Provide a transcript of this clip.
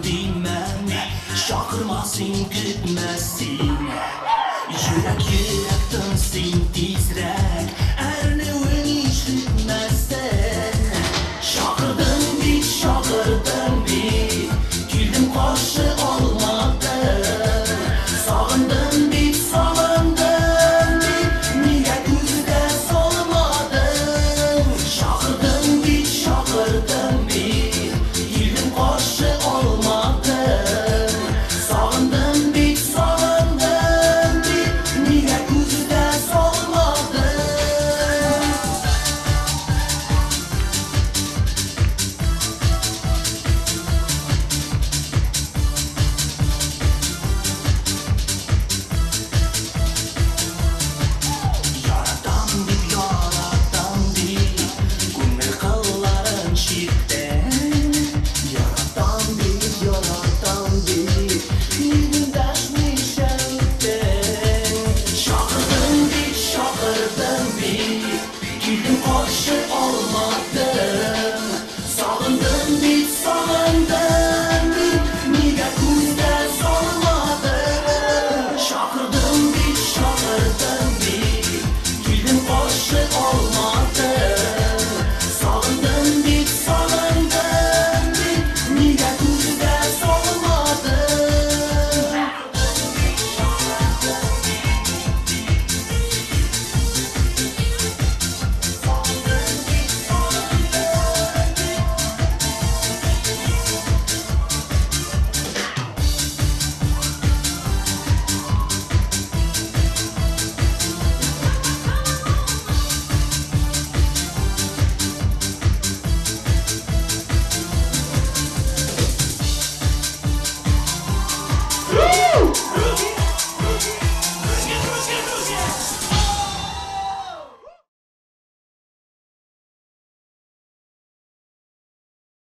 deyman, chaqirmasin kutmasin. Yurak yurak tinsin tezroq, arni o'ynashmasdan. Chaqirdim bit, keldim qarshi olmadim. Sog'indim bit, nega ko'zida solmadim. Chaqirdim bit, keldim qarshi olmadim. Sog'indim bit, nega ko'zida solmadim. Yaratam deb, ko'ngil qillarin shitdan. Yaratam deb, yig'im dashmishandan. Chaqirdim bit, keldim qarshi olmadim. Sog'indim bit,